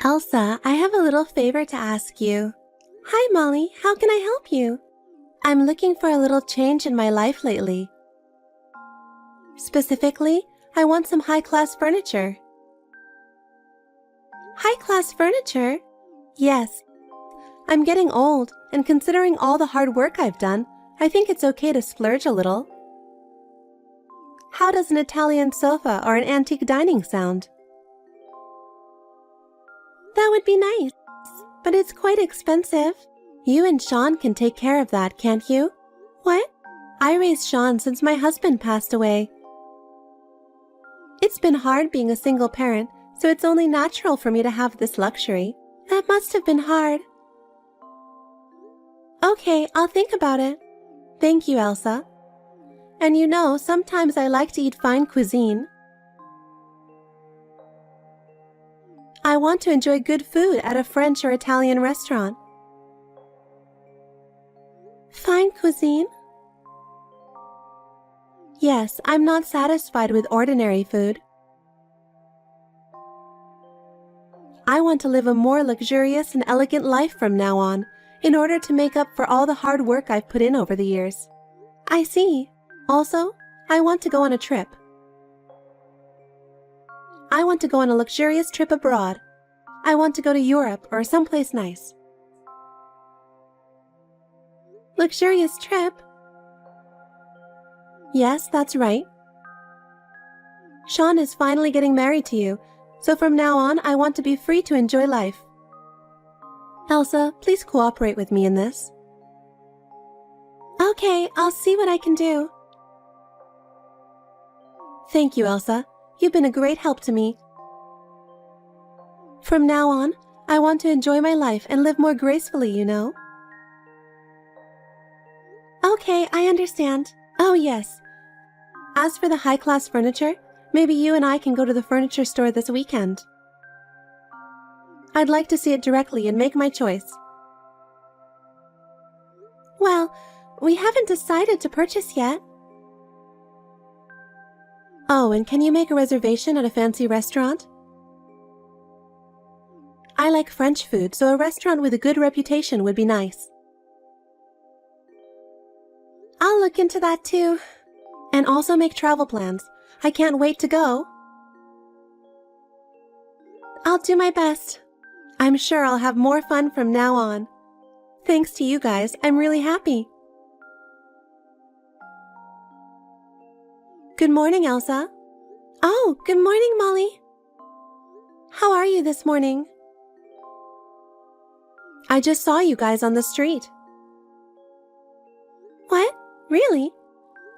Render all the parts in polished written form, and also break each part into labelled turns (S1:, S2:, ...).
S1: Elsa, I have a little favor to ask you. Hi, Molly. How can I help you? I'm looking for a little change in my life lately. Specifically, I want some high-class furniture. High-class furniture? Yes. I'm getting old, and considering all the hard work I've done, I think it's okay to splurge a little. How does an Italian sofa or an antique dining sound? That would be nice, but it's quite expensive. You and Sean can take care of that, can't you? What? I raised Sean since my husband passed away. It's been hard being a single parent, so it's only natural for me to have this luxury. That must have been hard. Okay, I'll think about it. Thank you, Elsa. And you know, sometimes I like to eat fine cuisine. I want to enjoy good food at a French or Italian restaurant. Fine cuisine? Yes, I'm not satisfied with ordinary food. I want to live a more luxurious and elegant life from now on, in order to make up for all the hard work I've put in over the years. I see. Also, I want to go on a trip. I want to go on a luxurious trip abroad. I want to go to Europe or someplace nice. Luxurious trip? Yes, that's right. Sean is finally getting married to you, so from now on I want to be free to enjoy life. Elsa, please cooperate with me in this. Okay, I'll see what I can do. Thank you, Elsa. You've been a great help to me. From now on, I want to enjoy my life and live more gracefully, you know. Okay, I understand. Oh, yes. As for the high-class furniture, maybe you and I can go to the furniture store this weekend. I'd like to see it directly and make my choice. Well, we haven't decided to purchase yet. Oh, and can you make a reservation at a fancy restaurant? I like French food, so a restaurant with a good reputation would be nice. I'll look into that too. And also make travel plans. I can't wait to go. I'll do my best. I'm sure I'll have more fun from now on. Thanks to you guys, I'm really happy. Good morning, Elsa. Oh, good morning, Molly. How are you this morning? I just saw you guys on the street. What? Really?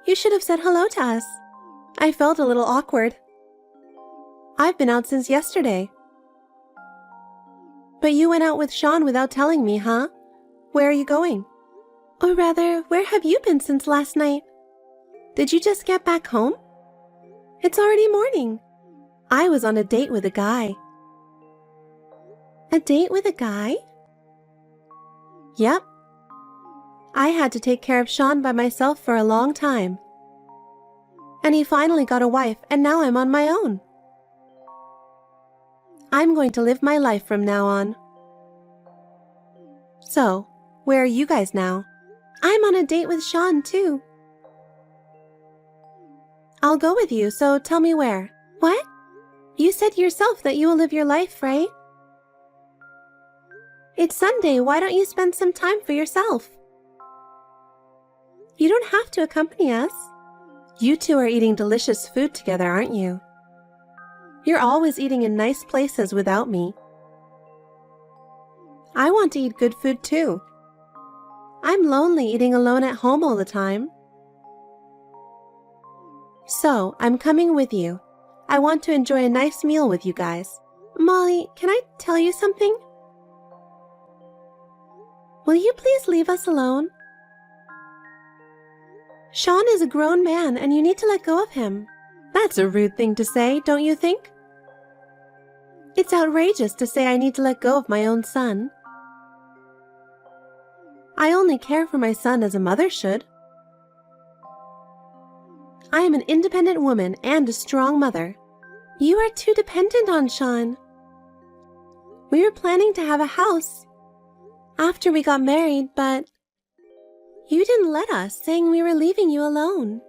S1: You should have said hello to us. I felt a little awkward. I've been out since yesterday. But you went out with Sean without telling me, huh? Where are you going? Or rather, where have you been since last night? Did you just get back home? It's already morning. I was on a date with a guy. A date with a guy? Yep. I had to take care of Sean by myself for a long time. And he finally got a wife, and now I'm on my own. I'm going to live my life from now on. So, where are you guys now? I'm on a date with Sean, too. I'll go with you, so tell me where. What? You said yourself that you will live your life, right? It's Sunday, why don't you spend some time for yourself? You don't have to accompany us. You two are eating delicious food together, aren't you? You're always eating in nice places without me. I want to eat good food too. I'm lonely eating alone at home all the time. So, I'm coming with you. I want to enjoy a nice meal with you guys. Molly, can I tell you something? Will you please leave us alone? Sean is a grown man and you need to let go of him. That's a rude thing to say, don't you think? It's outrageous to say I need to let go of my own son. I only care for my son as a mother should. I am an independent woman and a strong mother. You are too dependent on Sean. We were planning to have a house after we got married, but you didn't let us, saying we were leaving you alone.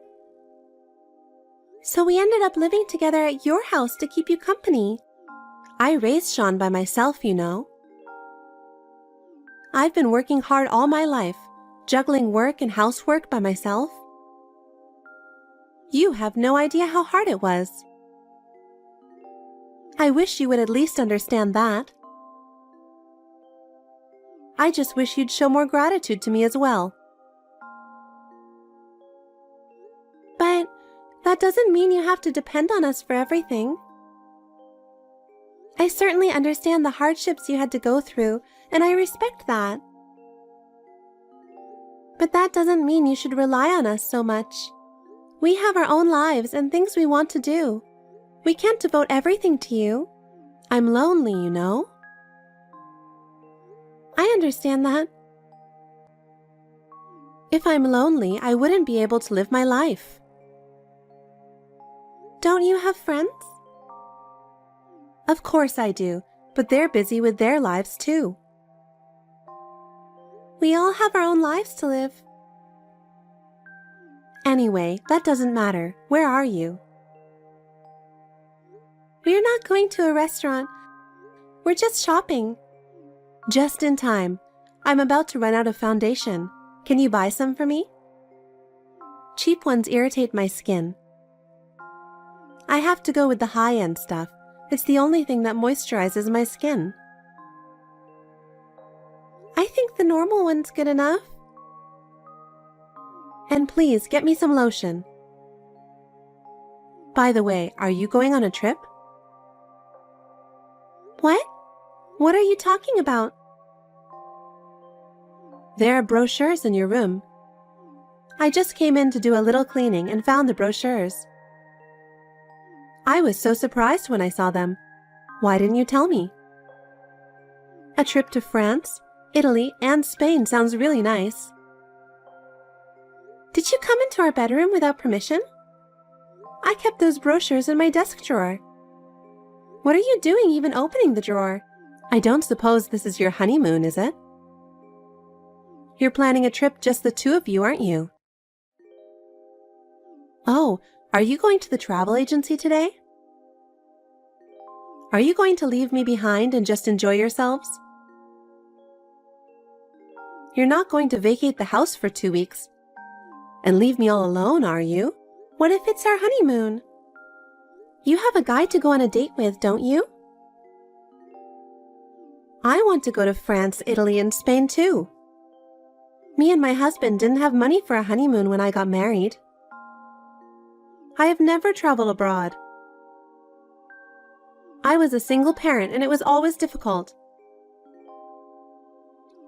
S1: So we ended up living together at your house to keep you company. I raised Sean by myself, you know. I've been working hard all my life, juggling work and housework by myself. You have no idea how hard it was. I wish you would at least understand that. I just wish you'd show more gratitude to me as well. But that doesn't mean you have to depend on us for everything. I certainly understand the hardships you had to go through, and I respect that. But that doesn't mean you should rely on us so much. We have our own lives and things we want to do. We can't devote everything to you. I'm lonely, you know. I understand that. If I'm lonely, I wouldn't be able to live my life. Don't you have friends? Of course I do, but they're busy with their lives too. We all have our own lives to live. Anyway, that doesn't matter. Where are you? We're not going to a restaurant. We're just shopping. Just in time. I'm about to run out of foundation. Can you buy some for me? Cheap ones irritate my skin. I have to go with the high-end stuff. It's the only thing that moisturizes my skin. I think the normal one's good enough. And please, get me some lotion. By the way, are you going on a trip? What? What are you talking about? There are brochures in your room. I just came in to do a little cleaning and found the brochures. I was so surprised when I saw them. Why didn't you tell me? A trip to France, Italy, and Spain sounds really nice. Did you come into our bedroom without permission? I kept those brochures in my desk drawer. What are you doing even opening the drawer? I don't suppose this is your honeymoon, is it? You're planning a trip just the two of you, aren't you? Oh, are you going to the travel agency today? Are you going to leave me behind and just enjoy yourselves? You're not going to vacate the house for 2 weeks and leave me all alone, are you? What if it's our honeymoon? You have a guy to go on a date with, don't you? I want to go to France, Italy, and Spain too. Me and my husband didn't have money for a honeymoon when I got married. I have never traveled abroad. I was a single parent and it was always difficult.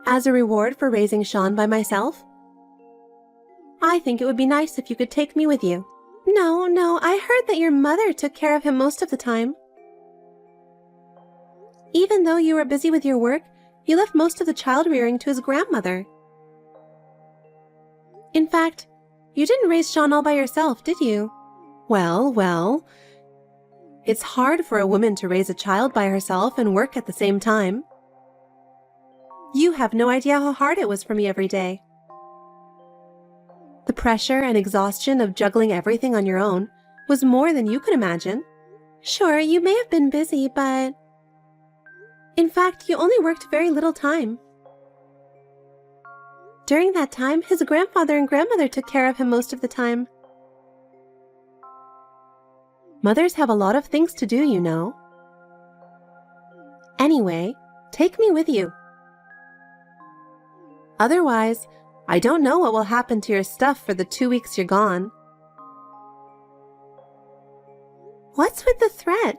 S1: As a reward for raising Sean by myself, I think it would be nice if you could take me with you. No, I heard that your mother took care of him most of the time. Even though you were busy with your work, you left most of the child rearing to his grandmother. In fact, you didn't raise Sean all by yourself, did you? Well, it's hard for a woman to raise a child by herself and work at the same time. You have no idea how hard it was for me every day. The pressure and exhaustion of juggling everything on your own was more than you could imagine. Sure, you may have been busy, but in fact, you only worked very little time. During that time, his grandfather and grandmother took care of him most of the time. Mothers have a lot of things to do, you know. Anyway, take me with you. Otherwise, I don't know what will happen to your stuff for the 2 weeks you're gone. What's with the threat?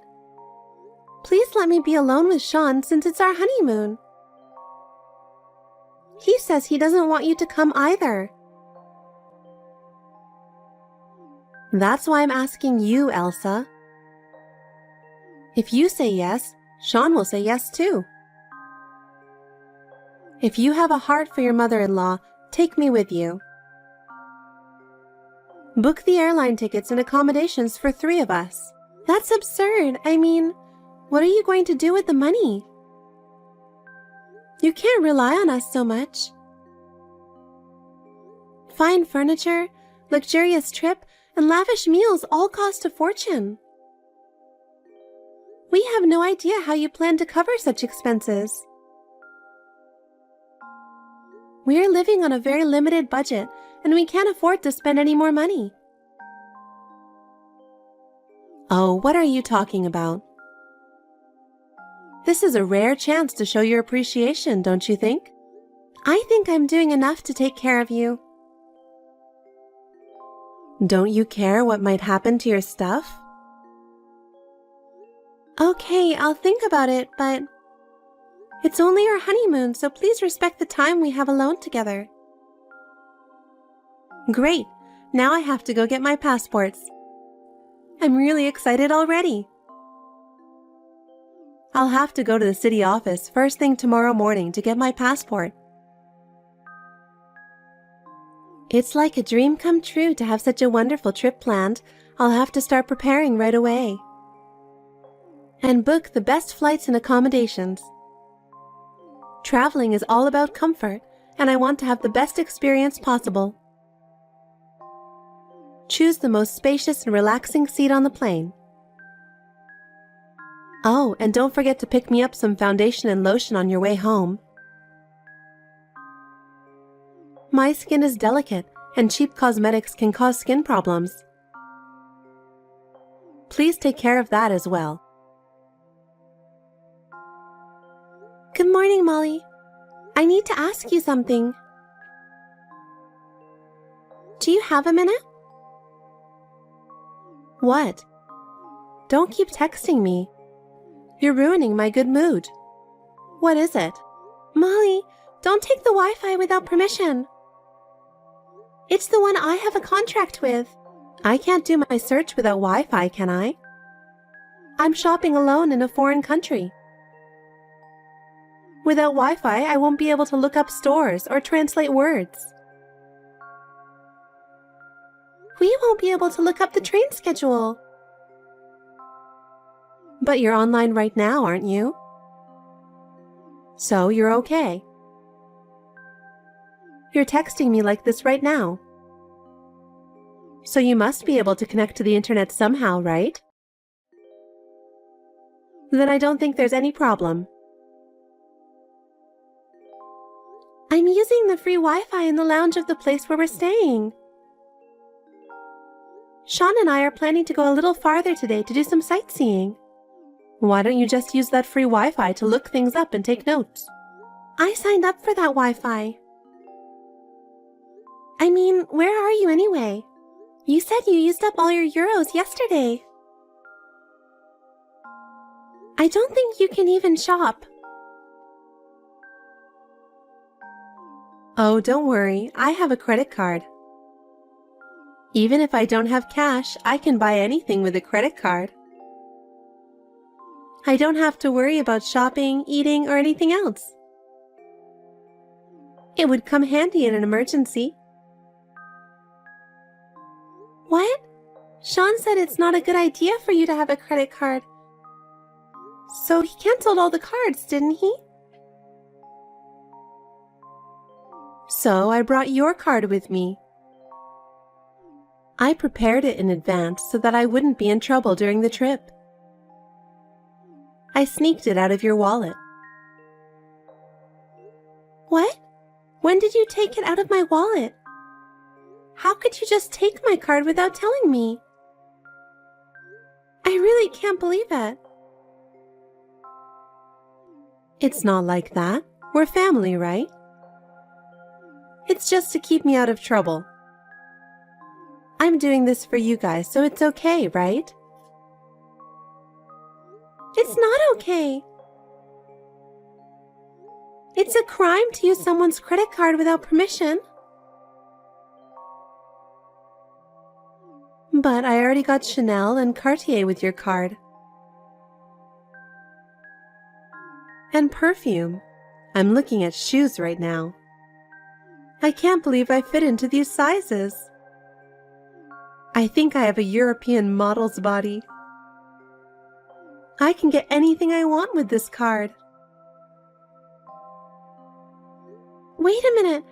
S1: Please let me be alone with Sean since it's our honeymoon. He says he doesn't want you to come either. That's why I'm asking you, Elsa. If you say yes, Sean will say yes too. If you have a heart for your mother-in-law, take me with you. Book the airline tickets and accommodations for 3 of us. That's absurd. I mean, what are you going to do with the money? You can't rely on us so much. Fine furniture, luxurious trip, and lavish meals all cost a fortune. We have no idea how you plan to cover such expenses. We're living on a very limited budget, and we can't afford to spend any more money. Oh, what are you talking about? This is a rare chance to show your appreciation, don't you think? I think I'm doing enough to take care of you. Don't you care what might happen to your stuff? Okay, I'll think about it, but it's only our honeymoon, so please respect the time we have alone together. Great! Now I have to go get my passports. I'm really excited already. I'll have to go to the city office first thing tomorrow morning to get my passport. It's like a dream come true to have such a wonderful trip planned. I'll have to start preparing right away. And book the best flights and accommodations. Traveling is all about comfort, and I want to have the best experience possible. Choose the most spacious and relaxing seat on the plane. Oh, and don't forget to pick me up some foundation and lotion on your way home. My skin is delicate, and cheap cosmetics can cause skin problems. Please take care of that as well. Good morning, Molly. I need to ask you something. Do you have a minute? What? Don't keep texting me. You're ruining my good mood. What is it? Molly, don't take the Wi-Fi without permission. It's the one I have a contract with. I can't do my search without Wi-Fi, can I? I'm shopping alone in a foreign country. Without Wi-Fi, I won't be able to look up stores or translate words. We won't be able to look up the train schedule. But you're online right now, aren't you? So you're okay. You're texting me like this right now. So you must be able to connect to the internet somehow, right? Then I don't think there's any problem. I'm using the free Wi-Fi in the lounge of the place where we're staying. Sean and I are planning to go a little farther today to do some sightseeing. Why don't you just use that free Wi-Fi to look things up and take notes? I signed up for that Wi-Fi. I mean, where are you anyway? You said you used up all your euros yesterday. I don't think you can even shop. Oh, don't worry, I have a credit card. Even if I don't have cash, I can buy anything with a credit card. I don't have to worry about shopping, eating, or anything else. It would come handy in an emergency. What? Sean said it's not a good idea for you to have a credit card. So he canceled all the cards, didn't he? So I brought your card with me. I prepared it in advance so that I wouldn't be in trouble during the trip. I sneaked it out of your wallet. What? When did you take it out of my wallet? How could you just take my card without telling me? I really can't believe it. It's not like that. We're family, right? It's just to keep me out of trouble. I'm doing this for you guys, so it's okay, right? It's not okay. It's a crime to use someone's credit card without permission. But I already got Chanel and Cartier with your card. And perfume. I'm looking at shoes right now. I can't believe I fit into these sizes. I think I have a European model's body. I can get anything I want with this card. Wait a minute.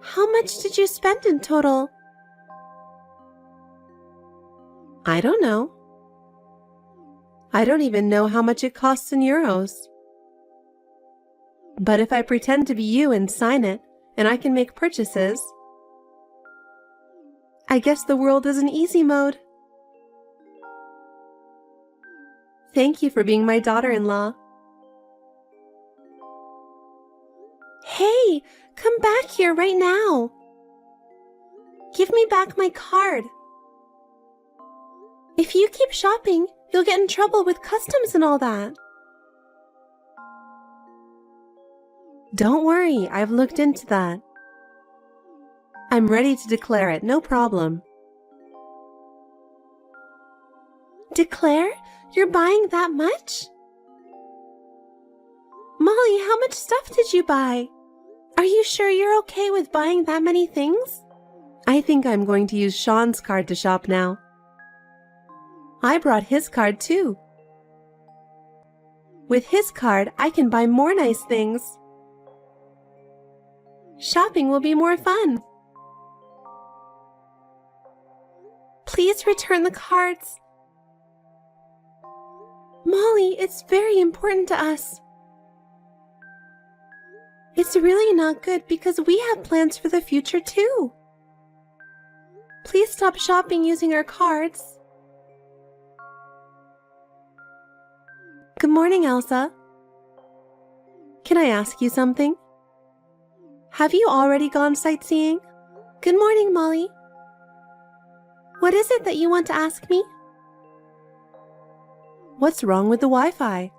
S1: How much did you spend in total? I don't know. I don't even know how much it costs in euros. But if I pretend to be you and sign it, and I can make purchases, I guess the world is in easy mode. Thank you for being my daughter-in-law. Hey, come back here right now. Give me back my card. If you keep shopping, you'll get in trouble with customs and all that. Don't worry, I've looked into that. I'm ready to declare it, no problem. Declare? You're buying that much? Molly, how much stuff did you buy? Are you sure you're okay with buying that many things? I think I'm going to use Sean's card to shop now. I brought his card too. With his card, I can buy more nice things. Shopping will be more fun. Please return the cards. Molly, it's very important to us. It's really not good because we have plans for the future too. Please stop shopping using our cards. Good morning, Elsa. Can I ask you something? Have you already gone sightseeing? Good morning, Molly. What is it that you want to ask me? What's wrong with the Wi-Fi?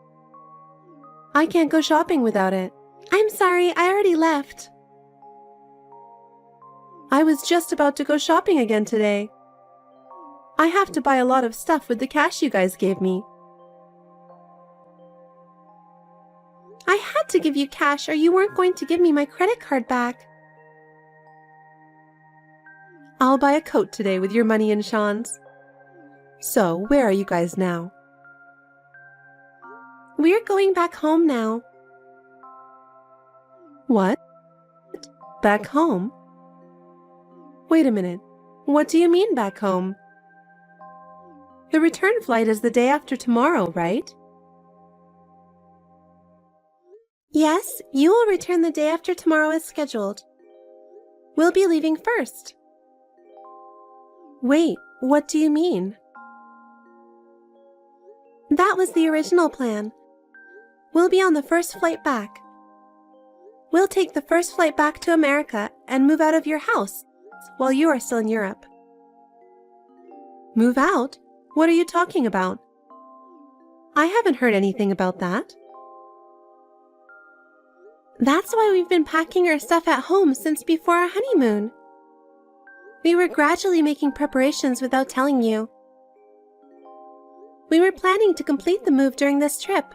S1: I can't go shopping without it. I'm sorry, I already left. I was just about to go shopping again today. I have to buy a lot of stuff with the cash you guys gave me. I had to give you cash or you weren't going to give me my credit card back. I'll buy a coat today with your money and Sean's. So, where are you guys now? We're going back home now. What? Back home? Wait a minute. What do you mean back home? The return flight is the day after tomorrow, right? Yes, you will return the day after tomorrow as scheduled. We'll be leaving first. Wait, what do you mean? That was the original plan. We'll be on the first flight back. We'll take the first flight back to America and move out of your house while you are still in Europe. Move out? What are you talking about? I haven't heard anything about that. That's why we've been packing our stuff at home since before our honeymoon. We were gradually making preparations without telling you. We were planning to complete the move during this trip.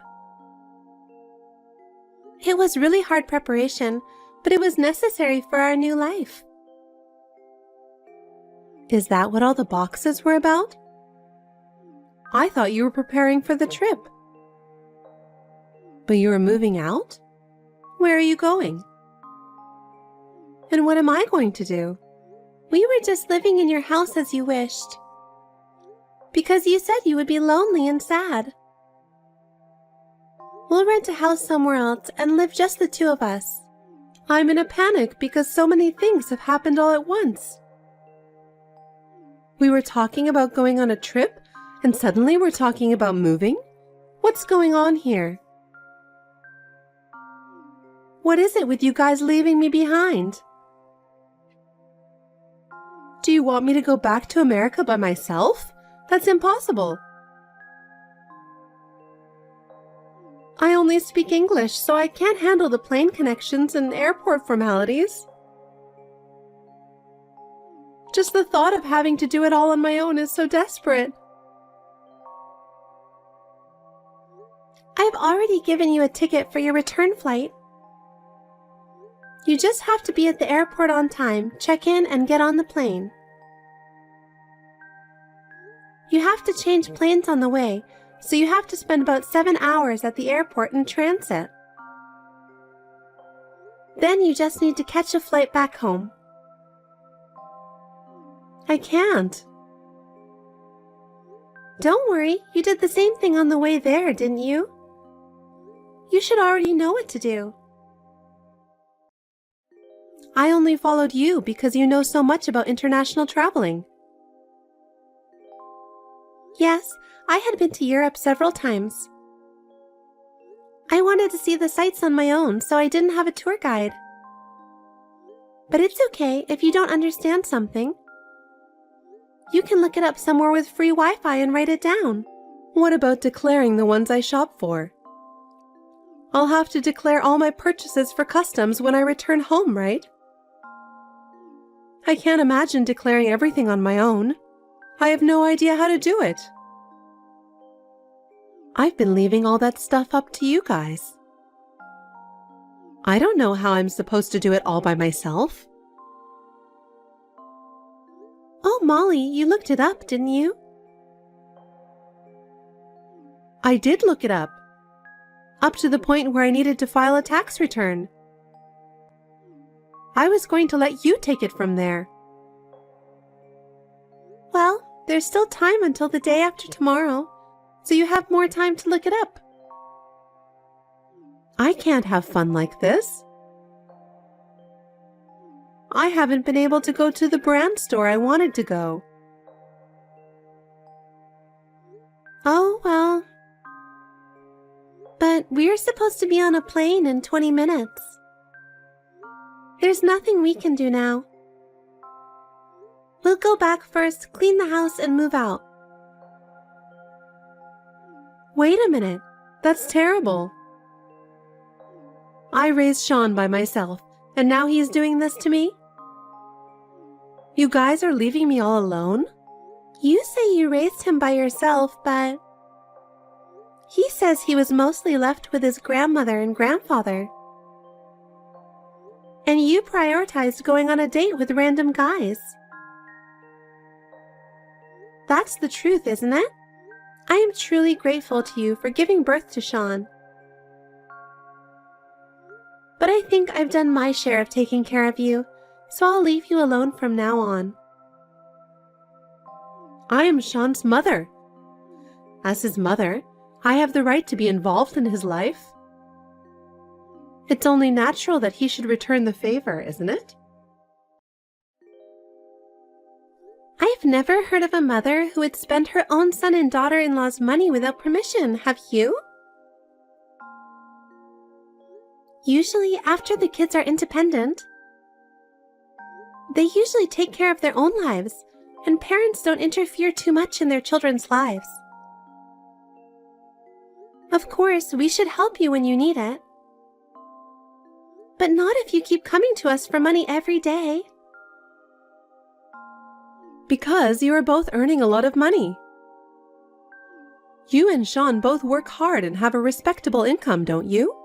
S1: It was really hard preparation, but it was necessary for our new life. Is that what all the boxes were about? I thought you were preparing for the trip. But you were moving out? Where are you going? And what am I going to do? We were just living in your house as you wished. Because you said you would be lonely and sad. We'll rent a house somewhere else and live just the two of us. I'm in a panic because so many things have happened all at once. We were talking about going on a trip, and suddenly we're talking about moving? What's going on here? What is it with you guys leaving me behind? Do you want me to go back to America by myself? That's impossible. I only speak English, so I can't handle the plane connections and airport formalities. Just the thought of having to do it all on my own is so desperate. I've already given you a ticket for your return flight. You just have to be at the airport on time, check in, and get on the plane. You have to change planes on the way, so you have to spend about 7 hours at the airport in transit. Then you just need to catch a flight back home. I can't. Don't worry, you did the same thing on the way there, didn't you? You should already know what to do. I only followed you because you know so much about international traveling. Yes, I had been to Europe several times. I wanted to see the sights on my own, so I didn't have a tour guide. But it's okay if you don't understand something. You can look it up somewhere with free Wi-Fi and write it down. What about declaring the ones I shop for? I'll have to declare all my purchases for customs when I return home, right? I can't imagine declaring everything on my own. I have no idea how to do it. I've been leaving all that stuff up to you guys. I don't know how I'm supposed to do it all by myself. Oh, Molly, you looked it up, didn't you? I did look it up to the point where I needed to file a tax return. I was going to let you take it from there. Well, there's still time until the day after tomorrow, so you have more time to look it up. I can't have fun like this. I haven't been able to go to the brand store I wanted to go. Oh, well. But we're supposed to be on a plane in 20 minutes. There's nothing we can do now. We'll go back first, clean the house, and move out. Wait a minute. That's terrible. I raised Sean by myself, and now he's doing this to me? You guys are leaving me all alone? You say you raised him by yourself, but he says he was mostly left with his grandmother and grandfather. And you prioritized going on a date with random guys. That's the truth, isn't it? I am truly grateful to you for giving birth to Sean. But I think I've done my share of taking care of you, so I'll leave you alone from now on. I am Sean's mother. As his mother, I have the right to be involved in his life. It's only natural that he should return the favor, isn't it? I've never heard of a mother who would spend her own son and daughter-in-law's money without permission, have you? Usually after the kids are independent. They usually take care of their own lives, and parents don't interfere too much in their children's lives. Of course, we should help you when you need it. But not if you keep coming to us for money every day. Because you are both earning a lot of money. You and Sean both work hard and have a respectable income, don't you?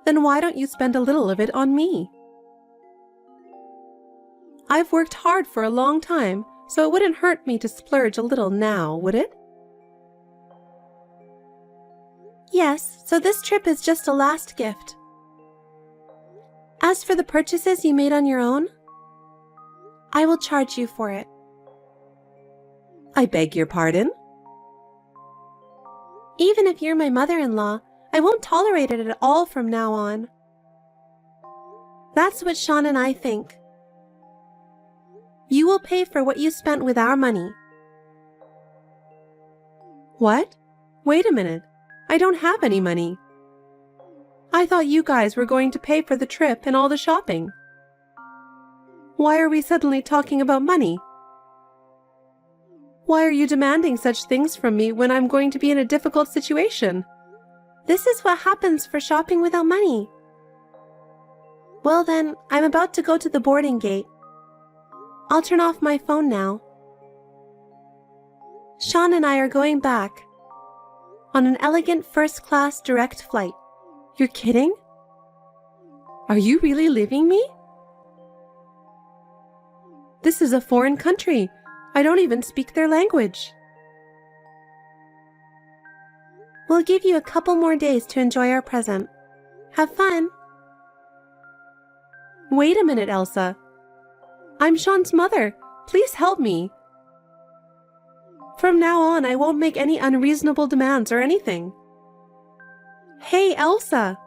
S1: Then why don't you spend a little of it on me? I've worked hard for a long time, so it wouldn't hurt me to splurge a little now, would it? Yes, so this trip is just a last gift. As for the purchases you made on your own, I will charge you for it. I beg your pardon? Even if you're my mother-in-law, I won't tolerate it at all from now on. That's what Sean and I think. You will pay for what you spent with our money. What? Wait a minute. I don't have any money. I thought you guys were going to pay for the trip and all the shopping. Why are we suddenly talking about money? Why are you demanding such things from me when I'm going to be in a difficult situation? This is what happens for shopping without money. Well then, I'm about to go to the boarding gate. I'll turn off my phone now. Sean and I are going back on an elegant first-class direct flight. You're kidding? Are you really leaving me? This is a foreign country. I don't even speak their language. We'll give you a couple more days to enjoy our present. Have fun. Wait a minute, Elsa. I'm Sean's mother. Please help me. From now on, I won't make any unreasonable demands or anything. Hey, Elsa.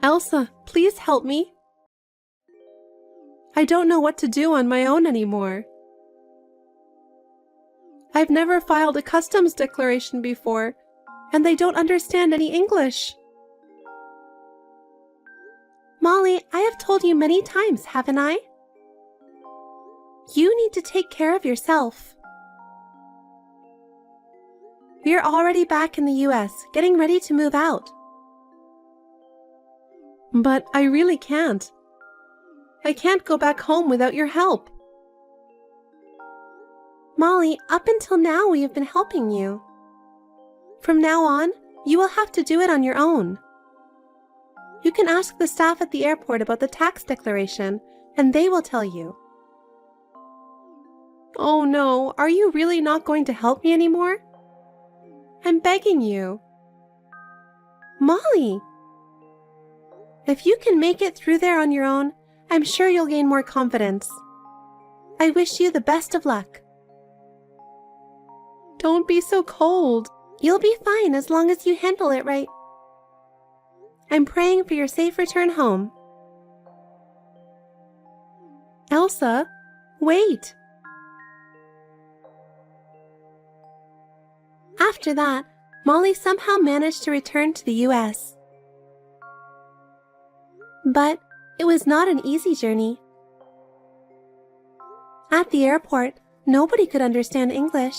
S1: Elsa, please help me. I don't know what to do on my own anymore. I've never filed a customs declaration before, and they don't understand any English. Molly, I have told you many times, haven't I? You need to take care of yourself. We're already back in the US, getting ready to move out. But I really can't. I can't go back home without your help. Molly, up until now we have been helping you. From now on, you will have to do it on your own. You can ask the staff at the airport about the tax declaration, and they will tell you. Oh no, are you really not going to help me anymore? I'm begging you. Molly! If you can make it through there on your own, I'm sure you'll gain more confidence. I wish you the best of luck. Don't be so cold. You'll be fine as long as you handle it right. I'm praying for your safe return home. Elsa, wait. After that, Molly somehow managed to return to the US. But it was not an easy journey. At the airport, nobody could understand English.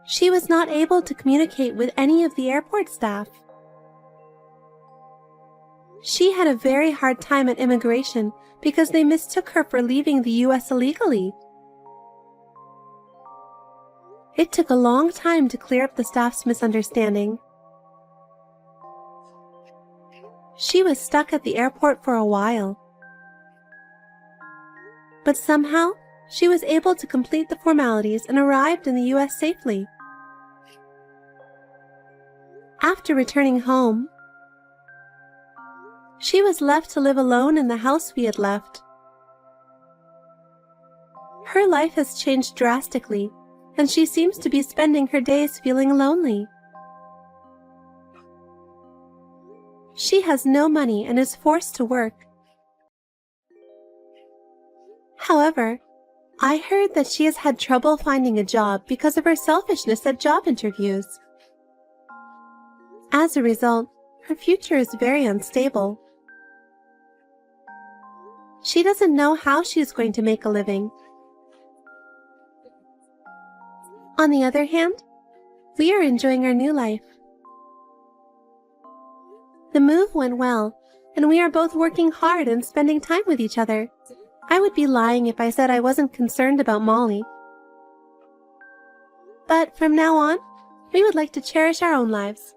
S1: She was not able to communicate with any of the airport staff. She had a very hard time at immigration because they mistook her for leaving the US illegally. It took a long time to clear up the staff's misunderstanding. She was stuck at the airport for a while. But somehow, she was able to complete the formalities and arrived in the US safely. After returning home, she was left to live alone in the house we had left. Her life has changed drastically, and she seems to be spending her days feeling lonely. She has no money and is forced to work. However, I heard that she has had trouble finding a job because of her selfishness at job interviews. As a result, her future is very unstable. She doesn't know how she is going to make a living. On the other hand, we are enjoying our new life. The move went well, and we are both working hard and spending time with each other. I would be lying if I said I wasn't concerned about Molly. But from now on, we would like to cherish our own lives.